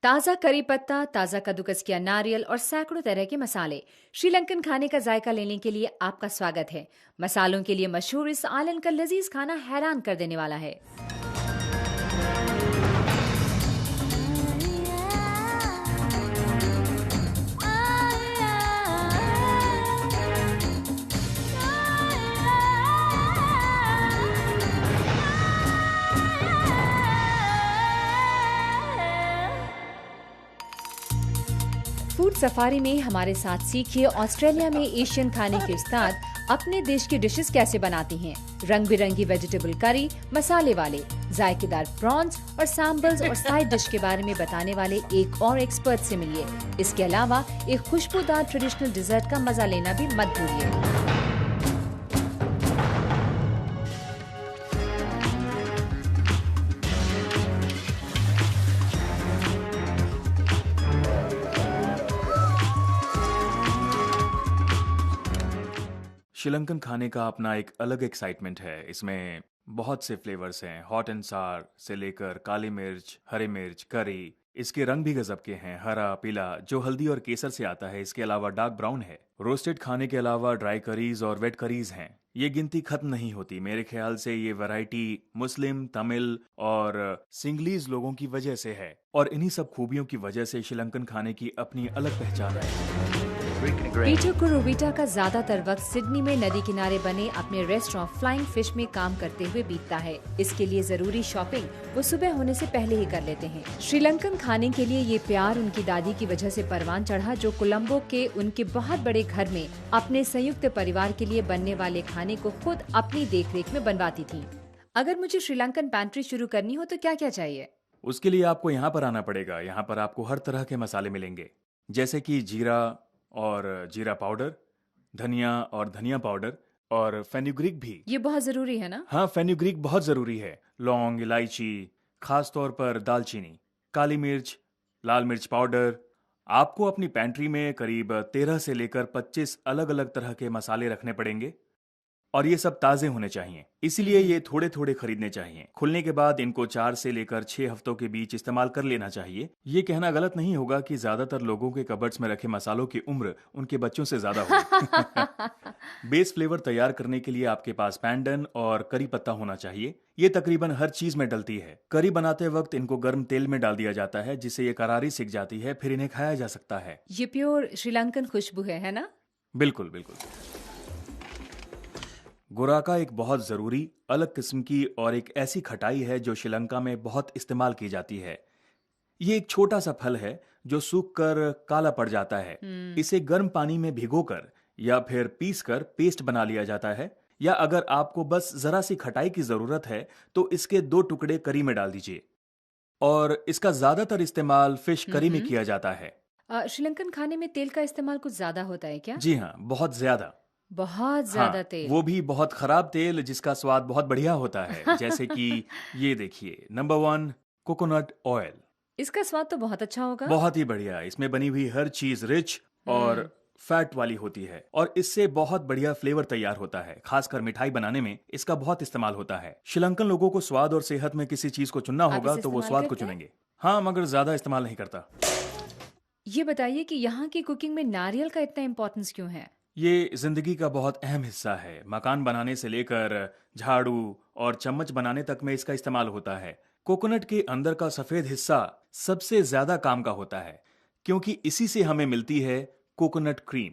ताज़ा करी पत्ता, ताज़ा कद्दूकस किया नारियल और सैकड़ों तरह के मसाले। श्रीलंकन खाने का जायका लेने के लिए आपका स्वागत है। मसालों के लिए मशहूर इस आइलैंड का लजीज खाना हैरान कर देने वाला है। फूड सफारी में हमारे साथ सीखिए ऑस्ट्रेलिया में एशियन खाने के उस्ताद अपने देश की डिशेस कैसे बनाती हैं। रंग बिरंगी वेजिटेबल करी, मसाले वाले जायकेदार प्रॉन्स और सैम्बल्स और साइड डिश के बारे में बताने वाले एक और एक्सपर्ट से मिलिए। इसके अलावा एक खुशबूदार ट्रेडिशनल डिजर्ट का मजा लेना भी मत भूलिए। श्रीलंकन खाने का अपना एक अलग एक्साइटमेंट है। इसमें बहुत से फ्लेवर्स हैं, हॉट एंड सार से लेकर काली मिर्च, हरी मिर्च, करी। इसके रंग भी गजब के हैं, हरा, पीला, जो हल्दी और केसर से आता है। इसके अलावा डार्क ब्राउन है। रोस्टेड खाने के अलावा ड्राई करीज और वेट करीज हैं। ये गिनती खत्म नहीं होती। मेरे ख्याल से ये वैरायटी मुस्लिम, तमिल और सिंगलीज लोगों की वजह से है, और इन्हीं सब खूबियों की वजह से श्रीलंकन खाने की अपनी अलग पहचान है। पीटर कुरुविटा का ज्यादातर वक्त सिडनी में नदी किनारे बने अपने रेस्टोरेंट फ्लाइंग फिश में काम करते हुए बीतता है। इसके लिए जरूरी शॉपिंग वो सुबह होने से पहले ही कर लेते हैं। श्रीलंकन खाने के लिए ये प्यार उनकी दादी की वजह से परवान चढ़ा, जो कोलंबो के उनके बहुत बड़े घर में अपने संयुक्त परिवार के लिए बनने वाले खाने को खुद अपनी देखरेख में बनवाती थी। अगर मुझे श्रीलंकन पैंट्री शुरू करनी हो तो क्या क्या चाहिए? उसके लिए आपको यहाँ पर आना पड़ेगा। यहाँ पर आपको हर तरह के मसाले मिलेंगे, जैसे कि जीरा और जीरा पाउडर, धनिया और धनिया पाउडर, और फेनुग्रीक भी। ये बहुत जरूरी है ना? हाँ, फेनुग्रीक बहुत जरूरी है। लौंग, इलायची, खास तौर पर दालचीनी, काली मिर्च, लाल मिर्च पाउडर। आपको अपनी पैंट्री में करीब 13 से लेकर 25 अलग अलग तरह के मसाले रखने पड़ेंगे, और ये सब ताजे होने चाहिए। इसीलिए ये थोड़े थोड़े खरीदने चाहिए। खुलने के बाद इनको 4 से लेकर 6 हफ्तों के बीच इस्तेमाल कर लेना चाहिए। ये कहना गलत नहीं होगा कि ज्यादातर लोगों के कबर्ड्स में रखे मसालों की उम्र उनके बच्चों से ज्यादा होगी। बेस फ्लेवर तैयार करने के लिए आपके पास पैंडन और करी पत्ता होना चाहिए। ये तकरीबन हर चीज में डलती है। करी बनाते वक्त इनको गर्म तेल में डाल दिया जाता है, जिससे ये करारी सीख जाती है, फिर इन्हें खाया जा सकता है। ये प्योर श्रीलंकन खुशबू है ना? बिल्कुल बिल्कुल। गुराका एक बहुत जरूरी अलग किस्म की और एक ऐसी खटाई है जो श्रीलंका में बहुत इस्तेमाल की जाती है। ये एक छोटा सा फल है जो सूख कर काला पड़ जाता है। इसे गर्म पानी में भिगोकर या फिर पीसकर पेस्ट बना लिया जाता है, या अगर आपको बस जरा सी खटाई की जरूरत है तो इसके 2 टुकड़े करी में डाल दीजिए। और इसका ज्यादातर इस्तेमाल फिश करी में किया जाता है। श्रीलंकन खाने में तेल का इस्तेमाल कुछ ज्यादा होता है क्या? जी हाँ, बहुत ज्यादा। बहुत ज्यादा तेल। वो भी बहुत खराब तेल, जिसका स्वाद बहुत बढ़िया होता है। जैसे कि ये देखिए, नंबर 1 कोकोनट ऑयल। इसका स्वाद तो बहुत अच्छा होगा। बहुत ही बढ़िया। इसमें बनी हुई हर चीज रिच और फैट वाली होती है, और इससे बहुत बढ़िया फ्लेवर तैयार होता है। खासकर मिठाई बनाने में इसका बहुत इस्तेमाल होता है। श्रीलंकन लोगों को स्वाद और सेहत में किसी चीज को चुनना होगा तो वो स्वाद को चुनेंगे। हाँ, मगर ज्यादा इस्तेमाल नहीं करता। ये बताइए कि यहाँ की कुकिंग में नारियल का इतना इम्पोर्टेंस क्यों है? ये जिंदगी का बहुत अहम हिस्सा है। मकान बनाने से लेकर झाड़ू और चम्मच बनाने तक में इसका इस्तेमाल होता है। कोकोनट के अंदर का सफेद हिस्सा सबसे ज्यादा काम का होता है, क्योंकि इसी से हमें मिलती है कोकोनट क्रीम।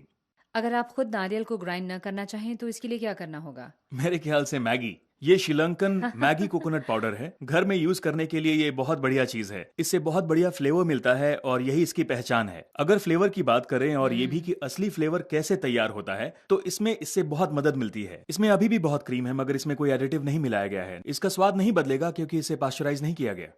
अगर आप खुद नारियल को ग्राइंड न करना चाहें तो इसके लिए क्या करना होगा? मेरे ख्याल से मैगी। ये श्रीलंकन मैगी कोकोनट पाउडर है। घर में यूज करने के लिए ये बहुत बढ़िया चीज है। इससे बहुत बढ़िया फ्लेवर मिलता है, और यही इसकी पहचान है। अगर फ्लेवर की बात करें और ये भी कि असली फ्लेवर कैसे तैयार होता है, तो इसमें इससे बहुत मदद मिलती है। इसमें अभी भी बहुत क्रीम है, मगर इसमें कोई एडिटिव नहीं मिलाया गया है। इसका स्वाद नहीं बदलेगा क्योंकि इसे पास्चराइज नहीं किया गया।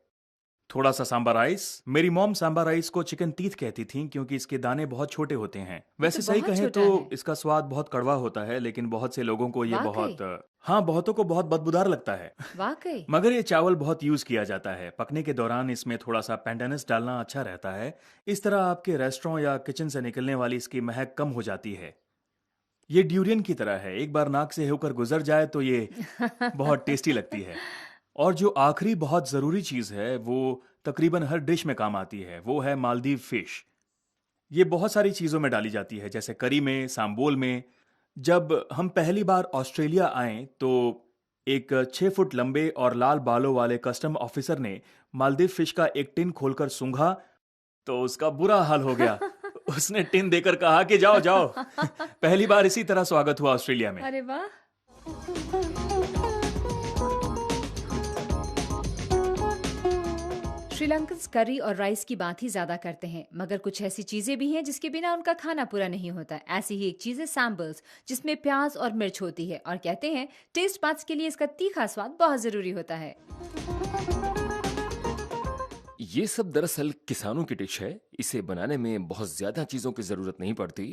थोड़ा सा सांबर राइस। मेरी मॉम सांबर राइस को चिकन तीथ कहती थी, क्योंकि इसके दाने बहुत छोटे होते हैं। वैसे सही कहें तो इसका स्वाद बहुत कड़वा होता है, लेकिन बहुत से लोगों को ये बहुतों को बहुत बदबूदार लगता है। वाकई। मगर ये चावल बहुत यूज किया जाता है। पकने के दौरान इसमें थोड़ा सा पैंडेनस डालना अच्छा रहता है। इस तरह आपके रेस्टोरेंट या किचन से निकलने वाली इसकी महक कम हो जाती है। ये ड्यूरियन की तरह है, एक बार नाक से होकर गुजर जाए तो ये बहुत टेस्टी लगती है। और जो आखिरी बहुत जरूरी चीज है वो तकरीबन हर डिश में काम आती है, वो है मालदीव फिश। ये बहुत सारी चीज़ों में डाली जाती है, जैसे करी में, सांबोल में। जब हम पहली बार ऑस्ट्रेलिया आए तो एक 6 फुट लंबे और लाल बालों वाले कस्टम ऑफिसर ने मालदीव फिश का एक टिन खोलकर सूंघा तो उसका बुरा हाल हो गया। उसने टिन देकर कहा कि जाओ जाओ। पहली बार इसी तरह स्वागत हुआ ऑस्ट्रेलिया में। अरे वाह। श्रीलंकन्स करी और राइस की बात ही ज्यादा करते हैं, मगर कुछ ऐसी चीजें भी हैं जिसके बिना उनका खाना पूरा नहीं होता। ऐसी ही एक चीज है सैम्बल्स, जिसमें प्याज और मिर्च होती है, और कहते हैं टेस्ट बड्स के लिए इसका तीखा स्वाद बहुत जरूरी होता है। ये सब दरअसल किसानों की डिश है। इसे बनाने में बहुत ज्यादा चीजों की जरूरत नहीं पड़ती।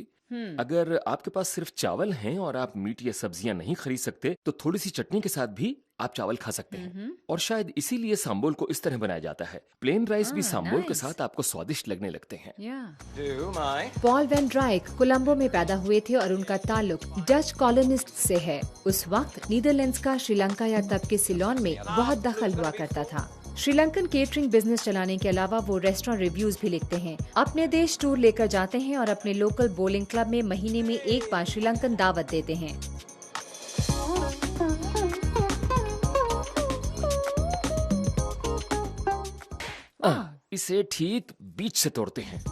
अगर आपके पास सिर्फ चावल हैं और आप मीट या सब्जियां नहीं खरीद सकते तो थोड़ी सी चटनी के साथ भी आप चावल खा सकते हैं। और शायद इसीलिए सांबोल को इस तरह बनाया जाता है। प्लेन राइस भी सांबोल के साथ आपको स्वादिष्ट लगने लगते हैं। पॉल वैन ड्राइक कोलंबो में पैदा हुए थे और उनका ताल्लुक डच कॉलोनिस्ट से है। उस वक्त नीदरलैंड्स का श्रीलंका या तब के सिलोन में बहुत दखल हुआ करता था। श्रीलंकन केटरिंग बिजनेस चलाने के अलावा वो रेस्टोरेंट रिव्यूज भी लिखते हैं। अपने देश टूर लेकर जाते हैं और अपने लोकल बोलिंग क्लब में महीने में एक बार श्रीलंकन दावत देते हैं। इसे ठीक बीच से तोड़ते हैं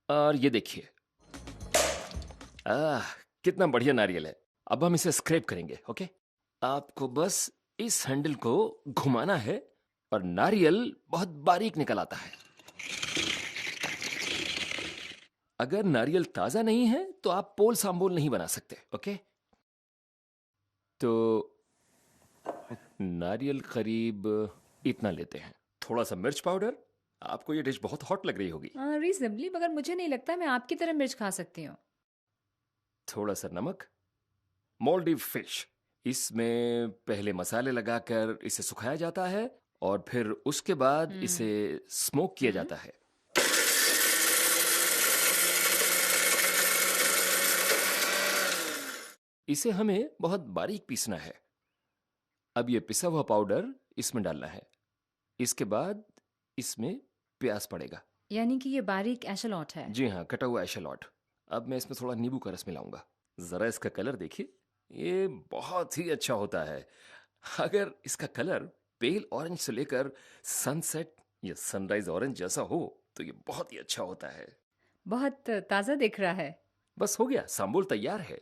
और ये देखिए, कितना बढ़िया नारियल है। अब हम इसे स्क्रैप करेंगे। ओके, आपको बस इस हैंडल को घुमाना है और नारियल बहुत बारीक निकल आता है। अगर नारियल ताजा नहीं है तो आप पोल सांबोल नहीं बना सकते। ओके, तो नारियल करीब इतना लेते हैं। थोड़ा सा मिर्च पाउडर। आपको ये डिश बहुत हॉट लग रही होगी। रीजनेबली, मगर मुझे नहीं लगता मैं आपकी तरह मिर्च खा सकती हूँ। थोड़ा सा नमक। मालदीव फिश, इसमें पहले मसाले लगाकर इसे सुखाया जाता है और फिर उसके बाद इसे स्मोक किया जाता है। इसे हमें बहुत बारीक पीसना है। अब ये पिसा हुआ पाउडर इसमें डालना है। इसके बाद इसमें प्याज पड़ेगा। यानी कि ये बारीक एशलॉट है। जी हाँ, कटा हुआ एशलॉट। अब मैं इसमें थोड़ा नींबू का रस मिलाऊंगा। जरा इसका कलर देखिए, ये बहुत ही अच्छा होता है। अगर इसका कलर पेल ऑरेंज से लेकर सनसेट या सनराइज ऑरेंज जैसा हो तो ये बहुत ही अच्छा होता है। बहुत ताजा दिख रहा है। बस हो गया, सांबोल तैयार है।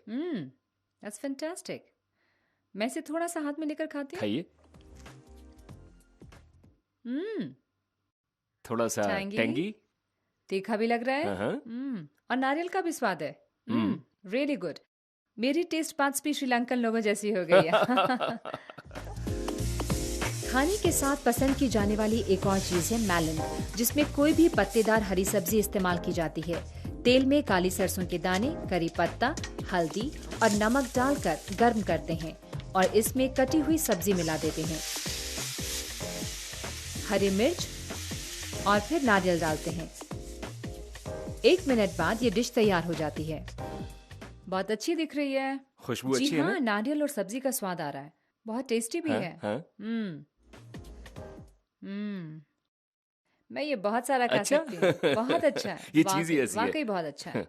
That's fantastic. मैं इसे थोड़ा सा हाथ में लेकर खाती हूँ। खाइए। थोड़ा सा टेंगी, तीखा भी लग रहा है। और नारियल का भी स्वाद है। Really good. मेरी टेस्ट बड्स भी श्रीलंकन लोगों जैसी हो गई है। खाने के साथ पसंद की जाने वाली एक और चीज है मेलन, जिसमें कोई भी पत्तेदार हरी सब्जी इस्तेमाल की जाती है। तेल में काली सरसों के दाने, करी पत्ता, हल्दी और नमक डालकर गर्म करते हैं और इसमें कटी हुई सब्जी मिला देते हैं, हरी मिर्च और फिर नारियल डालते हैं। 1 मिनट बाद ये डिश तैयार हो जाती है। बहुत अच्छी दिख रही है। खुशबू अच्छी है ना? नारियल और सब्जी का स्वाद आ रहा है। बहुत टेस्टी भी है। मैं ये बहुत सारा खा सकती हूँ। बहुत अच्छा है। ये चीज ही ऐसी है। वाकई बहुत अच्छा है।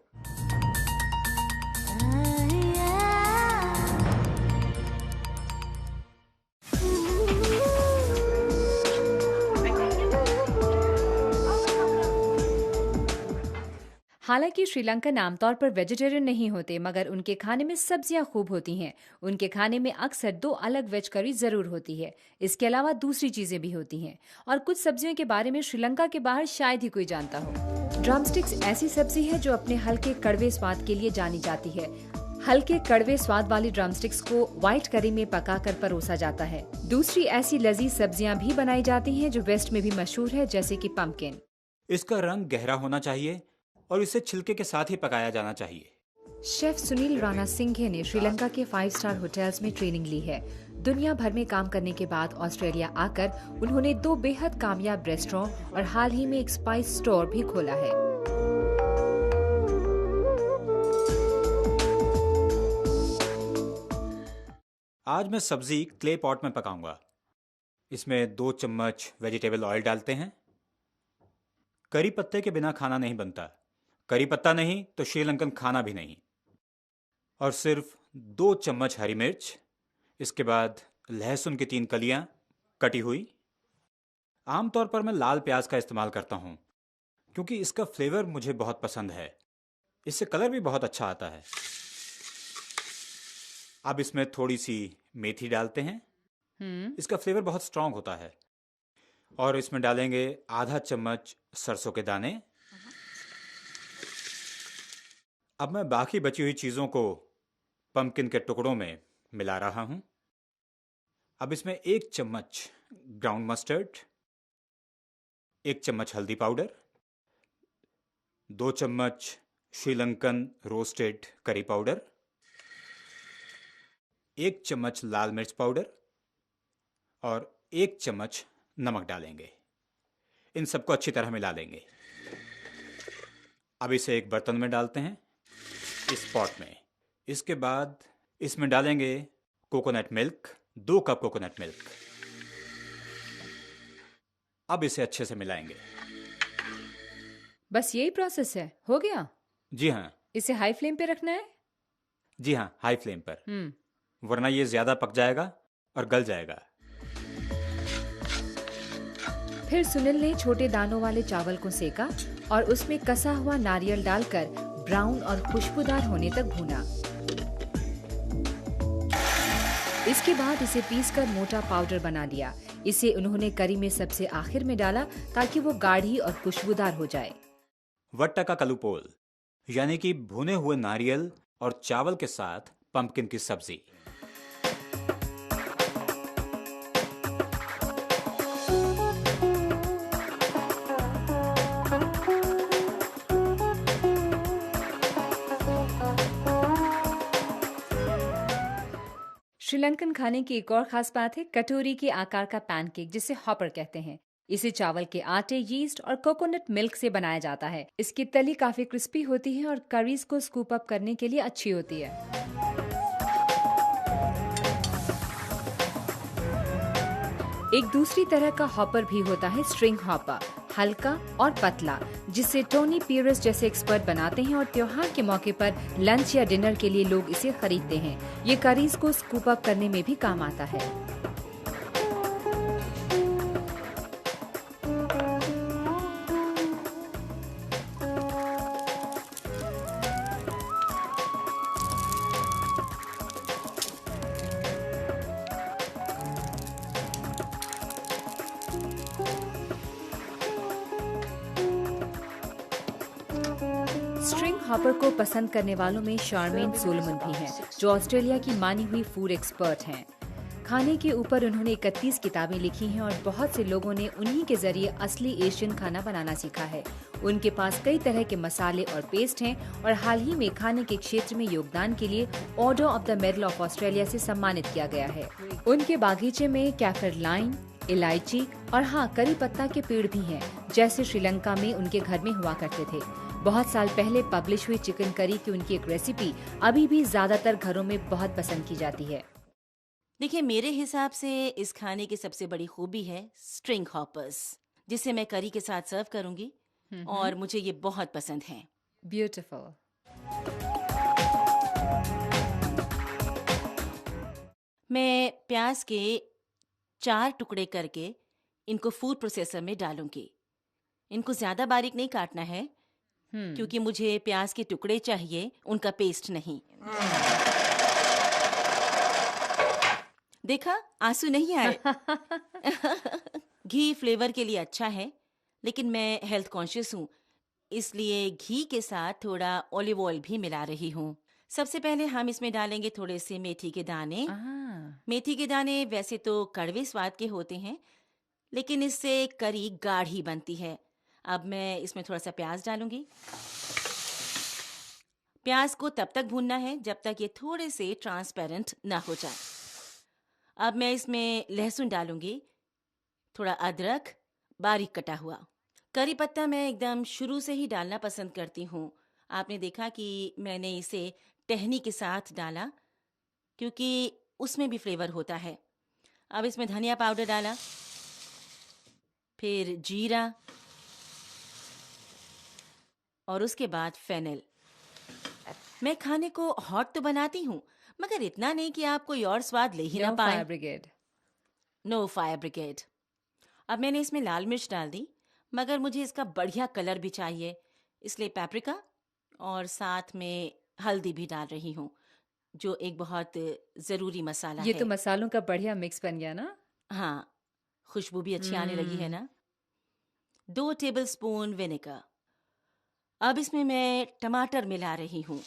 हालांकि श्रीलंकन आमतौर पर वेजिटेरियन नहीं होते, मगर उनके खाने में सब्जियां खूब होती हैं। उनके खाने में अक्सर 2 अलग वेज करी जरूर होती है। इसके अलावा दूसरी चीजें भी होती हैं और कुछ सब्जियों के बारे में श्रीलंका के बाहर शायद ही कोई जानता हो। ड्रमस्टिक्स ऐसी सब्जी है जो अपने हल्के कड़वे स्वाद के लिए जानी जाती है। हल्के कड़वे स्वाद वाली ड्रमस्टिक्स को व्हाइट करी में पकाकर परोसा जाता है। दूसरी ऐसी लजीज सब्जियां भी बनाई जाती हैं जो वेस्ट में भी मशहूर है, जैसे कि पम्पकिन। इसका रंग गहरा होना चाहिए और इसे छिलके के साथ ही पकाया जाना चाहिए। शेफ सुनील राणा सिंघे ने श्रीलंका के 5 स्टार होटल्स में ट्रेनिंग ली है। दुनिया भर में काम करने के बाद ऑस्ट्रेलिया आकर उन्होंने 2 बेहद कामयाब रेस्टोरेंट और हाल ही में एक स्पाइस स्टोर भी खोला है। आज मैं सब्जी क्ले पॉट में पकाऊंगा। इसमें 2 चम्मच वेजिटेबल ऑयल डालते हैं। करी पत्ते के बिना खाना नहीं बनता। करी पत्ता नहीं तो श्रीलंकन खाना भी नहीं। और सिर्फ 2 चम्मच हरी मिर्च। इसके बाद लहसुन की 3 कलियां कटी हुई। आमतौर पर मैं लाल प्याज का इस्तेमाल करता हूँ क्योंकि इसका फ्लेवर मुझे बहुत पसंद है। इससे कलर भी बहुत अच्छा आता है। अब इसमें थोड़ी सी मेथी डालते हैं। इसका फ्लेवर बहुत स्ट्रांग होता है। और इसमें डालेंगे आधा चम्मच सरसों के दाने। अब मैं बाकी बची हुई चीज़ों को पंपकिन के टुकड़ों में मिला रहा हूँ। अब इसमें 1 चम्मच ग्राउंड मस्टर्ड, 1 चम्मच हल्दी पाउडर, 2 चम्मच श्रीलंकन रोस्टेड करी पाउडर, 1 चम्मच लाल मिर्च पाउडर और 1 चम्मच नमक डालेंगे। इन सबको अच्छी तरह मिला लेंगे। अब इसे एक बर्तन में डालते हैं, इस पॉट में। इसके बाद इसमें डालेंगे coconut milk, 2 cup coconut milk. अब इसे अच्छे से मिलाएंगे। बस यही प्रोसेस है, हो गया? जी हाँ। इसे हाई फ्लेम पे रखना है? जी हाँ, हाई फ्लेम पर, वरना ये ज्यादा पक जाएगा और गल जाएगा। फिर सुनील ने छोटे दानों वाले चावल को सेका और उसमें कसा हुआ नारियल डालकर ब्राउन और खुशबूदार होने तक भूना। इसके बाद इसे पीसकर मोटा पाउडर बना लिया। इसे उन्होंने करी में सबसे आखिर में डाला ताकि वो गाढ़ी और खुशबूदार हो जाए। वट्टका कलुपोल यानी कि भुने हुए नारियल और चावल के साथ पंपकिन की सब्जी। श्रीलंकन खाने की एक और खास बात है कटोरी के आकार का पैनकेक, जिसे हॉपर कहते हैं। इसे चावल के आटे, यीस्ट और कोकोनट मिल्क से बनाया जाता है। इसकी तली काफी क्रिस्पी होती है और करीज को स्कूप अप करने के लिए अच्छी होती है। एक दूसरी तरह का हॉपर भी होता है, स्ट्रिंग हॉपर, हल्का और पतला, जिसे टोनी पीरस जैसे एक्सपर्ट बनाते हैं और त्योहार के मौके पर लंच या डिनर के लिए लोग इसे खरीदते हैं। ये करीज को स्कूप अप करने में भी काम आता है। स्ट्रिंग हॉपर को पसंद करने वालों में शारमेन सोलोमन भी हैं, जो ऑस्ट्रेलिया की मानी हुई फूड एक्सपर्ट हैं। खाने के ऊपर उन्होंने 31 किताबें लिखी हैं और बहुत से लोगों ने उन्हीं के जरिए असली एशियन खाना बनाना सीखा है। उनके पास कई तरह के मसाले और पेस्ट हैं और हाल ही में खाने के क्षेत्र में योगदान के लिए order of the medal of Australia से सम्मानित किया गया है। उनके बागीचे में कैफर लाइम, इलायची और हाँ, करी पत्ता के पेड़ भी हैं, जैसे श्रीलंका में उनके घर में हुआ करते थे। बहुत साल पहले पब्लिश हुई चिकन करी की उनकी एक रेसिपी अभी भी ज्यादातर घरों में बहुत पसंद की जाती है। देखिए, मेरे हिसाब से इस खाने की सबसे बड़ी खूबी है स्ट्रिंग हॉपर्स, जिसे मैं करी के साथ सर्व करूंगी और मुझे ये बहुत पसंद है। ब्यूटीफुल। मैं प्याज के 4 टुकड़े करके इनको फूड प्रोसेसर में डालूंगी। इनको ज्यादा बारीक नहीं काटना है क्योंकि मुझे प्याज के टुकड़े चाहिए, उनका पेस्ट नहीं। देखा, आंसू नहीं आए। घी फ्लेवर के लिए अच्छा है, लेकिन मैं हेल्थ कॉन्शियस हूँ, इसलिए घी के साथ थोड़ा ऑलिव ऑयल भी मिला रही हूँ। सबसे पहले हम इसमें डालेंगे थोड़े से मेथी के दाने। मेथी के दाने वैसे तो कड़वे स्वाद के होते हैं, लेकिन इससे करी गाढ़ी बनती है। अब मैं इसमें थोड़ा सा प्याज डालूंगी। प्याज को तब तक भूनना है जब तक ये थोड़े से ट्रांसपेरेंट ना हो जाए। अब मैं इसमें लहसुन डालूंगी, थोड़ा अदरक बारीक कटा हुआ। करी पत्ता मैं एकदम शुरू से ही डालना पसंद करती हूँ। आपने देखा कि मैंने इसे टहनी के साथ डाला क्योंकि उसमें भी फ्लेवर होता है। अब इसमें धनिया पाउडर डाला, फिर जीरा और उसके बाद फेनिल। मैं खाने को हॉट तो बनाती हूँ, मगर इतना नहीं कि आप कोई और स्वाद ले ही ना No पाए। fire brigade. No fire brigade. अब मैंने इसमें लाल मिर्च डाल दी, मगर मुझे इसका बढ़िया कलर भी चाहिए, इसलिए पेपरिका और साथ में हल्दी भी डाल रही हूँ, जो एक बहुत ज़रूरी मसाला ये है। तो मसालों का बढ़िया मिक्स बन गया ना। हाँ, खुशबू भी अच्छी आने लगी है ना। 2 टेबलस्पून विनेगर। अब इसमें मैं टमाटर मिला रही हूँ।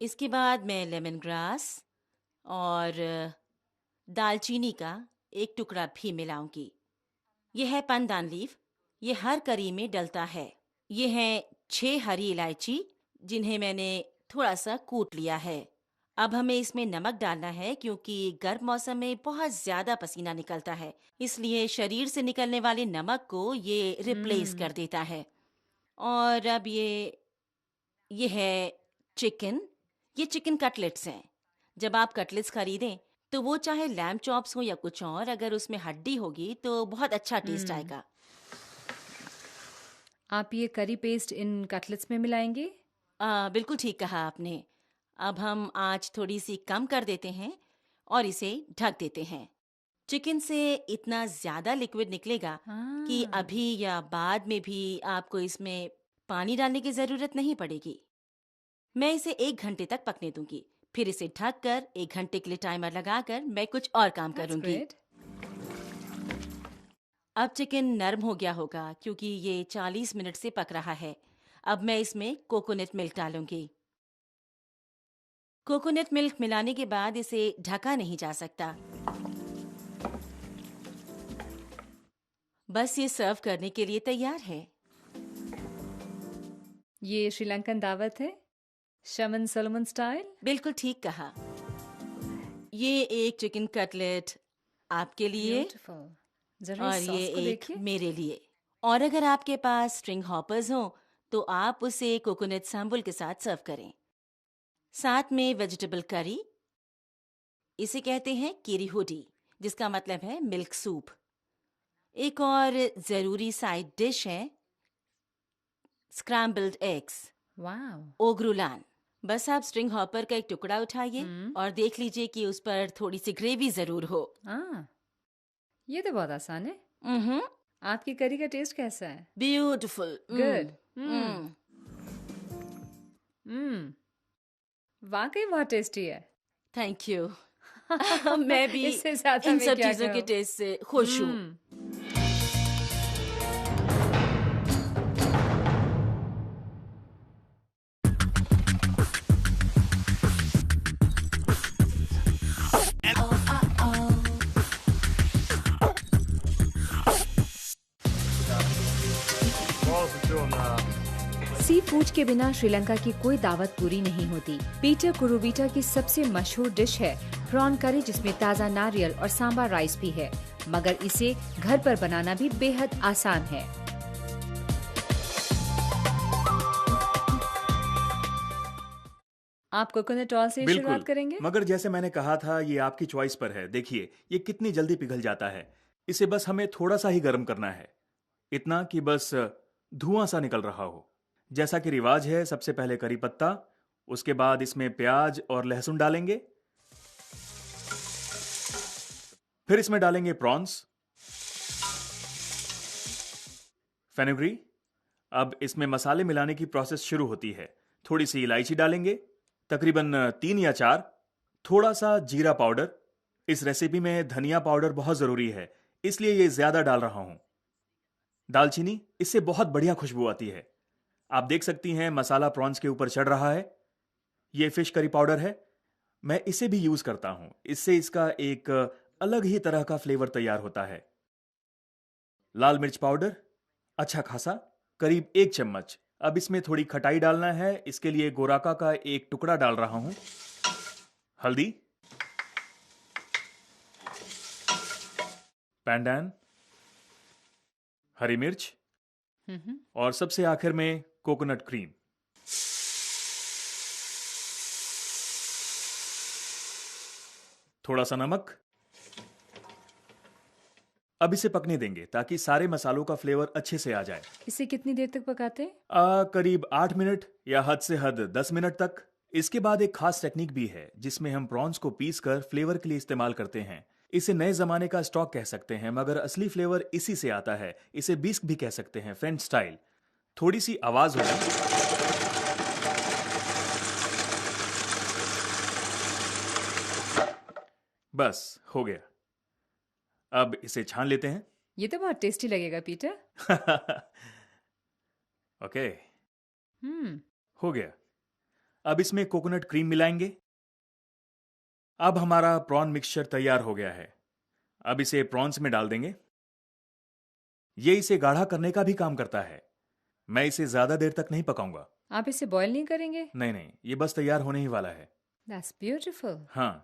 इसके बाद मैं लेमन ग्रास और दालचीनी का एक टुकड़ा भी मिलाऊंगी। ये है पंदान लीफ, ये हर करी में डलता है। ये हैं 6 हरी इलायची, जिन्हें मैंने थोड़ा सा कूट लिया है। अब हमें इसमें नमक डालना है, क्योंकि गर्म मौसम में बहुत ज्यादा पसीना निकलता है, इसलिए शरीर से निकलने वाले नमक को ये रिप्लेस कर देता है। और अब ये है चिकन। ये चिकन कटलेट्स हैं। जब आप कटलेट्स खरीदें तो वो चाहे लैम्ब चॉप्स हो या कुछ और, अगर उसमें हड्डी होगी तो बहुत अच्छा टेस्ट आएगा। आप ये करी पेस्ट इन कटलेट्स में मिलाएंगे? बिल्कुल ठीक कहा आपने। अब हम आँच थोड़ी सी कम कर देते हैं और इसे ढक देते हैं। चिकन से इतना ज्यादा लिक्विड निकलेगा कि अभी या बाद में भी आपको इसमें पानी डालने की जरूरत नहीं पड़ेगी। मैं इसे 1 घंटे तक पकने दूंगी, फिर इसे ढककर 1 घंटे के लिए टाइमर लगाकर मैं कुछ और काम That's करूंगी। great. अब चिकन नरम हो गया होगा, क्योंकि ये 40 मिनट से पक रहा है। अब मैं इसमें कोकोनट मिल्क डालूंगी। कोकोनट मिल्क मिलाने के बाद इसे ढका नहीं जा सकता। बस ये सर्व करने के लिए तैयार है। ये श्रीलंकन दावत है, शमन सोलोमन स्टाइल। बिल्कुल ठीक कहा। ये एक चिकन कटलेट आपके लिए Beautiful. जरा और इस ये सॉस को एक देखिए। मेरे लिए। और अगर आपके पास स्ट्रिंग हॉपर्स हो तो आप उसे कोकोनट सांबुल के साथ सर्व करें। साथ में वेजिटेबल करी, इसे कहते हैं कीरी हुडी, जिसका मतलब है मिल्क सूप। एक और जरूरी साइड डिश है स्क्रैम्बल्ड एग्स, वाओ। ओग्रुलान। बस आप स्ट्रिंग हॉपर का एक टुकड़ा उठाइए और देख लीजिए कि उस पर थोड़ी सी ग्रेवी जरूर हो। ये तो बहुत आसान है। हम्म, आपकी करी का टेस्ट कैसा है? ब्यूटीफुल। Good. वाकई बहुत टेस्टी है। Thank you. मैं भी इससे ज्यादा इन मैं सब क्या चीजों के कहूँ? टेस्ट से खुश हूँ। सी फूड के बिना श्रीलंका की कोई दावत पूरी नहीं होती। पीटर कुरुवीटा की सबसे मशहूर डिश है प्रॉन करी, जिसमें ताज़ा नारियल और सांबर राइस भी है, मगर इसे घर पर बनाना भी बेहद आसान है। आप कोकोनट ऑयल से बिल्कुल, शुरुआत करेंगे? मगर जैसे मैंने कहा था ये आपकी चॉइस पर है। देखिए ये कितनी जल्दी पिघल जाता है। इसे बस हमें थोड़ा सा ही गर्म करना है, इतना कि बस धुआं सा निकल रहा हो। जैसा कि रिवाज है, सबसे पहले करी पत्ता, उसके बाद इसमें प्याज और लहसुन डालेंगे, फिर इसमें डालेंगे प्रॉन्स, फेनुग्री। अब इसमें मसाले मिलाने की प्रोसेस शुरू होती है। थोड़ी सी इलायची डालेंगे, तकरीबन 3 या 4, थोड़ा सा जीरा पाउडर। इस रेसिपी में धनिया पाउडर बहुत जरूरी है, इसलिए ये ज्यादा डाल रहा हूं। दालचीनी, इससे बहुत बढ़िया खुशबू आती है। आप देख सकती हैं मसाला प्रॉन्स के ऊपर चढ़ रहा है। ये फिश करी पाउडर है, मैं इसे भी यूज करता हूं। इससे इसका एक अलग ही तरह का फ्लेवर तैयार होता है। लाल मिर्च पाउडर अच्छा खासा, करीब 1 चम्मच। अब इसमें थोड़ी खटाई डालना है, इसके लिए गोराका का एक टुकड़ा डाल रहा हूं। हल्दी, पैंडान, हरी मिर्च और सबसे आखिर में कोकोनट क्रीम। थोड़ा सा नमक। अब इसे पकने देंगे ताकि सारे मसालों का फ्लेवर अच्छे से आ जाए। इसे कितनी देर तक पकाते हैं? करीब 8 मिनट या हद से हद 10 मिनट तक। इसके बाद एक खास टेक्निक भी है जिसमें हम प्रॉन्स को पीस कर फ्लेवर के लिए इस्तेमाल करते हैं। इसे नए जमाने का स्टॉक कह सकते हैं, मगर असली फ्लेवर इसी से आता है। इसे बिस्क भी कह सकते हैं, फ्रेंच स्टाइल। थोड़ी सी आवाज होगी। बस हो गया। अब इसे छान लेते हैं। ये तो बहुत टेस्टी लगेगा पीटर। ओके, हम्म हो गया। अब इसमें कोकोनट क्रीम मिलाएंगे। अब हमारा प्रॉन मिक्सचर तैयार हो गया है। अब इसे प्रॉन्स में डाल देंगे। ये इसे गाढ़ा करने का भी काम करता है। मैं इसे ज्यादा देर तक नहीं पकाऊंगा। आप इसे बॉईल नहीं करेंगे? नहीं नहीं, ये बस तैयार होने ही वाला है। That's beautiful. हाँ,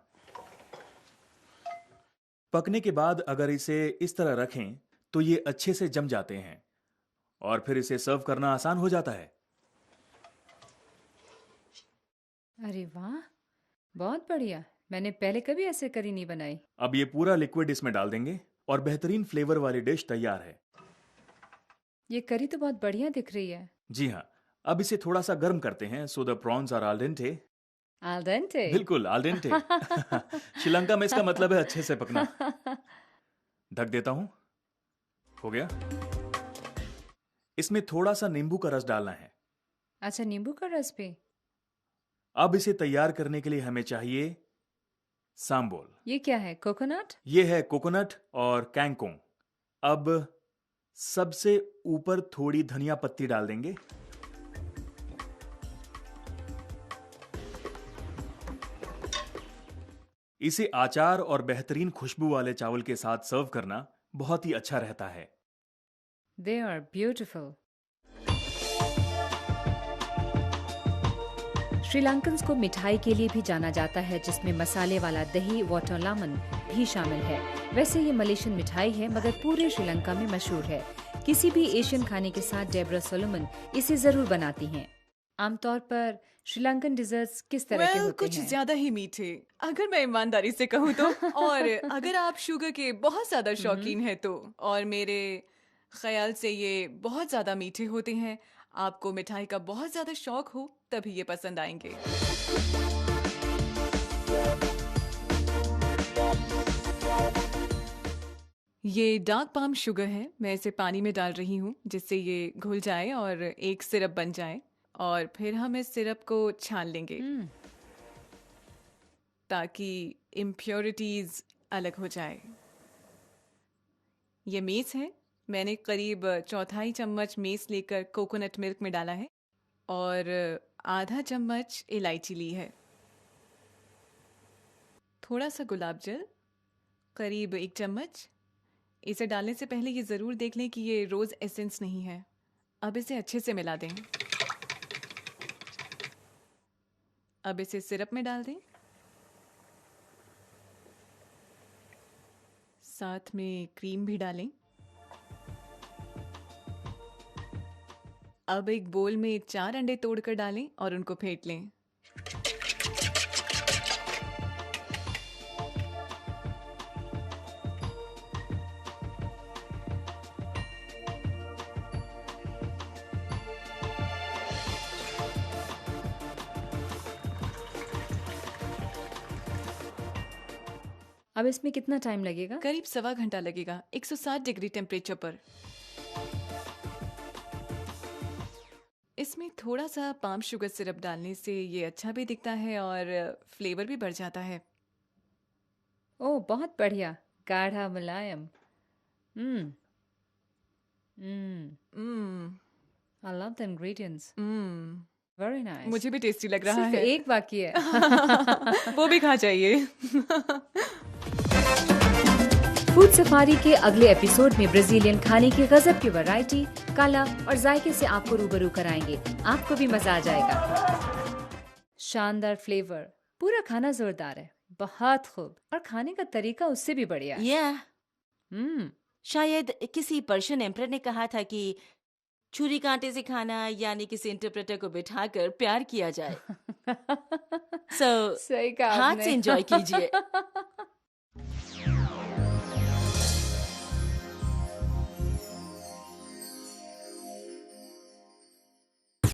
पकने के बाद अगर इसे इस तरह रखें तो ये अच्छे से जम जाते हैं और फिर इसे सर्व करना आसान हो जाता है। अरे वाह, बहुत बढ़िया। मैंने पहले कभी ऐसे करी नहीं बनाई। अब ये पूरा लिक्विड इसमें डाल देंगे और बेहतरीन फ्लेवर वाली डिश तैयार है। ये करी तो बहुत बढ़िया दिख रही है। जी हाँ, अब इसे थोड़ा सा गर्म करते हैं so the prawns are al dente. al dente। बिल्कुल आल डेंटे। श्रीलंका में इसका मतलब है अच्छे से पकना। ढक देता हूं। हो गया। इसमें थोड़ा सा नींबू का रस डालना है। अच्छा, नींबू का रस भी। अब इसे तैयार करने के लिए हमें चाहिए सांबोल। ये क्या है? कोकोनट? ये है कोकोनट और कैंगकोंग। अब सबसे ऊपर थोड़ी धनिया पत्ती डाल देंगे। इसे अचार और बेहतरीन खुशबू वाले चावल के साथ सर्व करना बहुत ही अच्छा रहता है। They are beautiful। श्रीलंकन्स को मिठाई के लिए भी जाना जाता है, जिसमें मसाले वाला दही वाटर लामन भी शामिल है। वैसे ये मलेशियन मिठाई है मगर पूरे श्रीलंका में मशहूर है। किसी भी एशियन खाने के साथ डेब्रा सोलोमन इसे जरूर बनाती हैं। आमतौर पर श्रीलंकन डिजर्ट्स किस तरह के होते कुछ हैं? ज्यादा ही मीठे, अगर मैं ईमानदारी से कहूँ तो। और अगर आप शुगर के बहुत ज्यादा शौकीन हैं तो, और मेरे ख्याल से ये बहुत ज्यादा मीठे होते हैं। आपको मिठाई का बहुत ज्यादा शौक हो तभी ये पसंद आएंगे। ये डार्क पाम शुगर है। मैं इसे पानी में डाल रही हूँ जिससे ये घुल जाए और एक सिरप बन जाए, और फिर हम इस सिरप को छान लेंगे ताकि इम्प्योरिटीज अलग हो जाए। ये मेस है। मैंने करीब 1/4 चम्मच मेस लेकर कोकोनट मिल्क में डाला है और आधा चम्मच इलायची ली है। थोड़ा सा गुलाब जल, करीब 1 चम्मच। इसे डालने से पहले ये ज़रूर देख लें कि ये रोज़ एसेंस नहीं है। अब इसे अच्छे से मिला दें। अब इसे सिरप में डाल दें, साथ में क्रीम भी डालें। अब एक बोल में 4 अंडे तोड़कर डालें और उनको फेंट लें। अब इसमें कितना टाइम लगेगा? करीब 1.25 घंटा लगेगा 160 डिग्री टेम्परेचर पर। इसमें थोड़ा सा पाम शुगर सिरप डालने से ये अच्छा भी दिखता है और फ्लेवर भी बढ़ जाता है। ओह, बहुत बढ़िया, गाढ़ा मुलायम। I love the ingredients। Very nice। मुझे भी टेस्टी लग रहा सिर्फ है। एक बाकी है। वो भी खा जाइए। फूड सफारी के अगले एपिसोड में ब्राजीलियन खाने की गजब की वैरायटी, कला और जायके से आपको रूबरू कराएंगे। आपको भी मजा आ जाएगा। शानदार फ्लेवर, पूरा खाना जोरदार है, बहुत खूब, और खाने का तरीका उससे भी बढ़िया है। या शायद किसी पर्शियन एम्परर ने कहा था कि छुरी कांटे से खाना, यानी किसी इंटरप्रेटर को बिठाकर प्यार किया जाए। सो सही कहा हाथ आपने। से एंजॉय कीजिए।